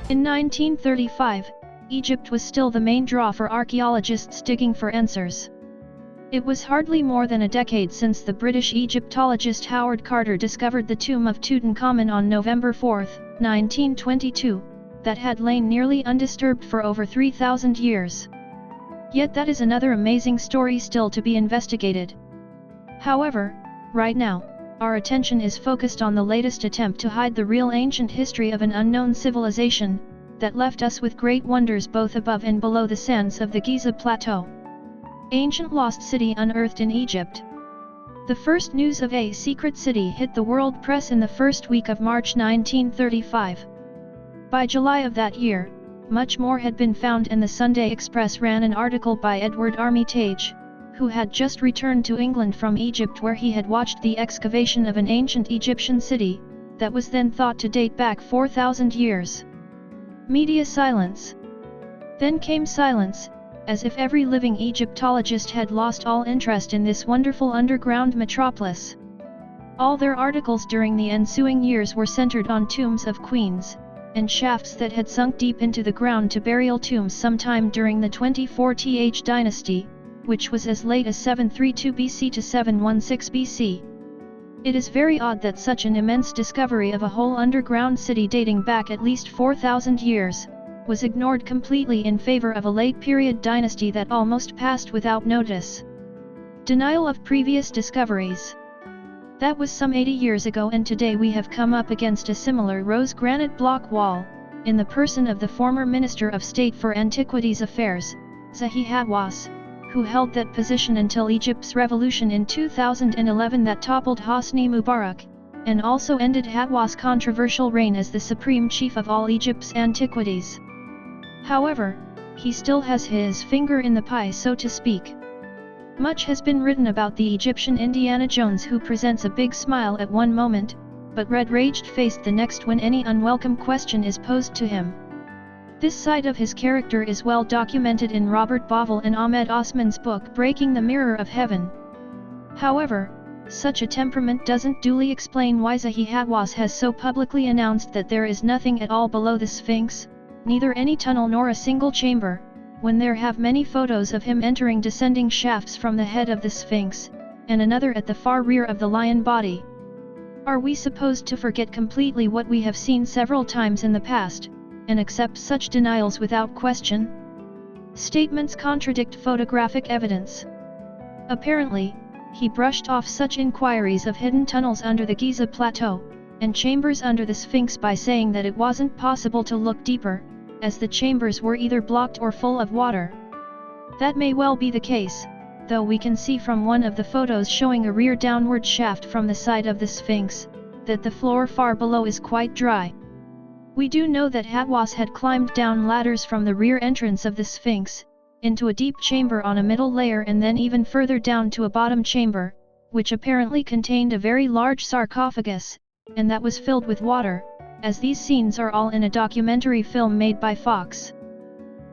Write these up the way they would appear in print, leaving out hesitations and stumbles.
In 1935, Egypt was still the main draw for archaeologists digging for answers. It was hardly more than a decade since the British Egyptologist Howard Carter discovered the tomb of Tutankhamun on November 4, 1922, that had lain nearly undisturbed for over 3,000 years. Yet that is another amazing story still to be investigated. However, right now, our attention is focused on the latest attempt to hide the real ancient history of an unknown civilization, that left us with great wonders both above and below the sands of the Giza Plateau. Ancient lost city unearthed in Egypt. The first news of a secret city hit the world press in the first week of March 1935. By July of that year, much more had been found, and the Sunday Express ran an article by Edward Armitage, who had just returned to England from Egypt, where he had watched the excavation of an ancient Egyptian city, that was then thought to date back 4,000 years. Media silence. Then came silence, as if every living Egyptologist had lost all interest in this wonderful underground metropolis. All their articles during the ensuing years were centered on tombs of queens, and shafts that had sunk deep into the ground to burial tombs sometime during the 24th dynasty, which was as late as 732 BC to 716 BC. It is very odd that such an immense discovery of a whole underground city dating back at least 4,000 years, was ignored completely in favor of a late-period dynasty that almost passed without notice. Denial of previous discoveries. That was some 80 years ago, and today we have come up against a similar rose granite block wall, in the person of the former Minister of State for Antiquities Affairs, Zahi Hawass, who held that position until Egypt's revolution in 2011 that toppled Hosni Mubarak, and also ended Hawass' controversial reign as the supreme chief of all Egypt's antiquities. However, he still has his finger in the pie, so to speak. Much has been written about the Egyptian Indiana Jones, who presents a big smile at one moment, but red-raged-faced the next when any unwelcome question is posed to him. This side of his character is well documented in Robert Bauval and Ahmed Osman's book Breaking the Mirror of Heaven. However, such a temperament doesn't duly explain why Zahi Hawass has so publicly announced that there is nothing at all below the Sphinx, neither any tunnel nor a single chamber, when there have many photos of him entering descending shafts from the head of the Sphinx, and another at the far rear of the lion body. Are we supposed to forget completely what we have seen several times in the past, and accept such denials without question? Statements contradict photographic evidence. Apparently, he brushed off such inquiries of hidden tunnels under the Giza Plateau, and chambers under the Sphinx by saying that it wasn't possible to look deeper, as the chambers were either blocked or full of water. That may well be the case, though we can see from one of the photos showing a rear downward shaft from the side of the Sphinx, that the floor far below is quite dry. We do know that Hawass had climbed down ladders from the rear entrance of the Sphinx, into a deep chamber on a middle layer, and then even further down to a bottom chamber, which apparently contained a very large sarcophagus, and that was filled with water, as these scenes are all in a documentary film made by Fox.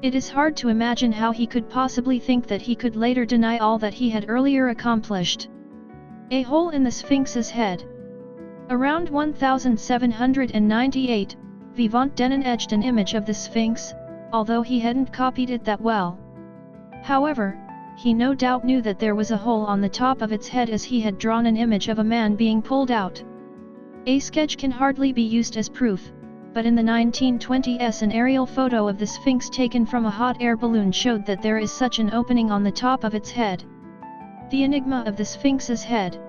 It is hard to imagine how he could possibly think that he could later deny all that he had earlier accomplished. A hole in the Sphinx's head. Around 1798, Vivant Denon etched an image of the Sphinx, although he hadn't copied it that well. However, he no doubt knew that there was a hole on the top of its head, as he had drawn an image of a man being pulled out. A sketch can hardly be used as proof, but in the 1920s an aerial photo of the Sphinx taken from a hot air balloon showed that there is such an opening on the top of its head. The enigma of the Sphinx's head.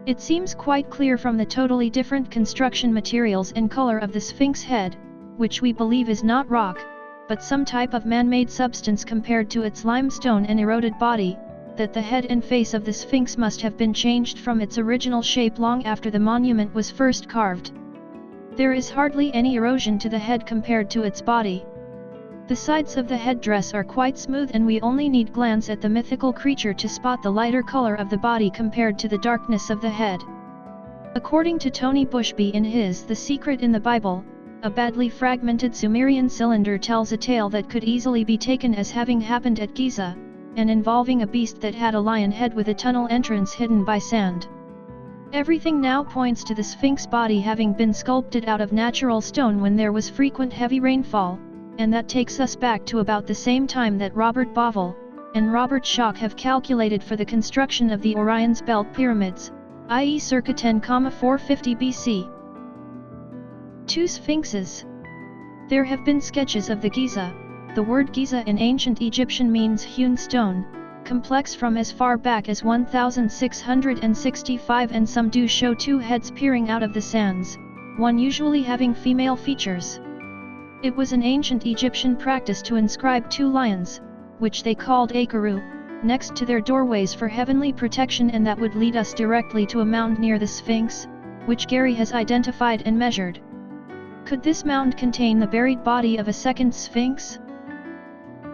It seems quite clear from the totally different construction materials and color of the Sphinx head, which we believe is not rock, but some type of man-made substance compared to its limestone and eroded body, that the head and face of the Sphinx must have been changed from its original shape long after the monument was first carved. There is hardly any erosion to the head compared to its body. The sides of the headdress are quite smooth, and we only need glance at the mythical creature to spot the lighter color of the body compared to the darkness of the head. According to Tony Bushby in his The Secret in the Bible, a badly fragmented Sumerian cylinder tells a tale that could easily be taken as having happened at Giza, and involving a beast that had a lion head with a tunnel entrance hidden by sand. Everything now points to the Sphinx body having been sculpted out of natural stone when there was frequent heavy rainfall, and that takes us back to about the same time that Robert Bauval and Robert Schoch have calculated for the construction of the Orion's Belt pyramids, i.e. circa 10,450 BC. 2 Sphinxes. There have been sketches of the Giza. The word Giza in ancient Egyptian means hewn stone, complex from as far back as 1665, and some do show 2 heads peering out of the sands, one usually having female features. It was an ancient Egyptian practice to inscribe 2 lions, which they called Akaru, next to their doorways for heavenly protection, and that would lead us directly to a mound near the Sphinx, which Gary has identified and measured. Could this mound contain the buried body of a second Sphinx?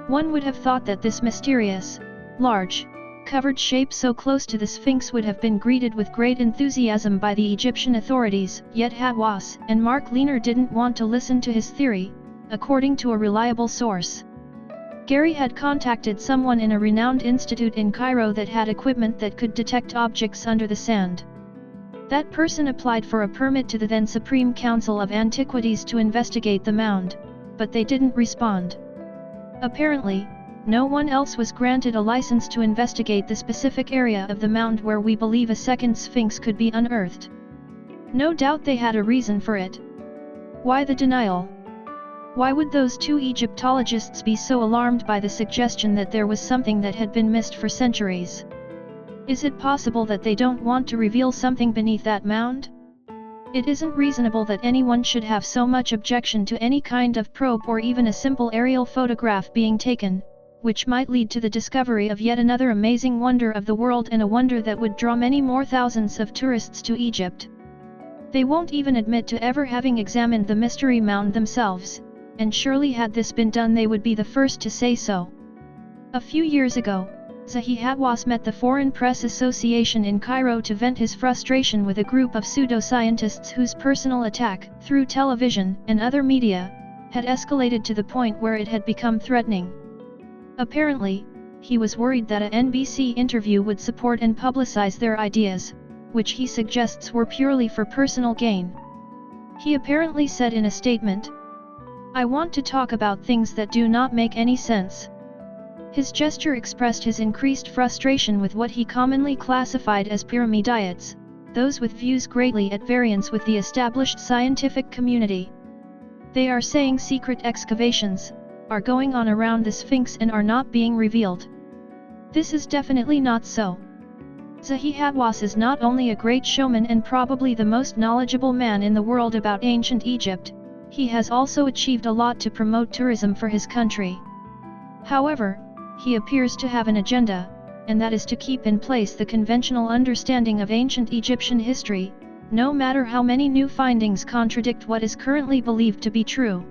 One would have thought that this mysterious, large, covered shape so close to the Sphinx would have been greeted with great enthusiasm by the Egyptian authorities, yet Hawass and Mark Lehner didn't want to listen to his theory, according to a reliable source. Gary had contacted someone in a renowned institute in Cairo that had equipment that could detect objects under the sand. That person applied for a permit to the then Supreme Council of Antiquities to investigate the mound, but they didn't respond. Apparently, no one else was granted a license to investigate the specific area of the mound where we believe a second Sphinx could be unearthed. No doubt they had a reason for it. Why the denial? Why would those 2 Egyptologists be so alarmed by the suggestion that there was something that had been missed for centuries? Is it possible that they don't want to reveal something beneath that mound? It isn't reasonable that anyone should have so much objection to any kind of probe or even a simple aerial photograph being taken, which might lead to the discovery of yet another amazing wonder of the world, and a wonder that would draw many more thousands of tourists to Egypt. They won't even admit to ever having examined the mystery mound themselves, and surely had this been done they would be the first to say so. A few years ago, Zahi Hawass met the Foreign Press Association in Cairo to vent his frustration with a group of pseudoscientists whose personal attack, through television and other media, had escalated to the point where it had become threatening. Apparently, he was worried that a NBC interview would support and publicize their ideas, which he suggests were purely for personal gain. He apparently said in a statement, "I want to talk about things that do not make any sense." His gesture expressed his increased frustration with what he commonly classified as pyramidites, those with views greatly at variance with the established scientific community. They are saying secret excavations are going on around the Sphinx and are not being revealed. This is definitely not so. Zahi Hawass is not only a great showman and probably the most knowledgeable man in the world about ancient Egypt, he has also achieved a lot to promote tourism for his country. However, he appears to have an agenda, and that is to keep in place the conventional understanding of ancient Egyptian history, no matter how many new findings contradict what is currently believed to be true.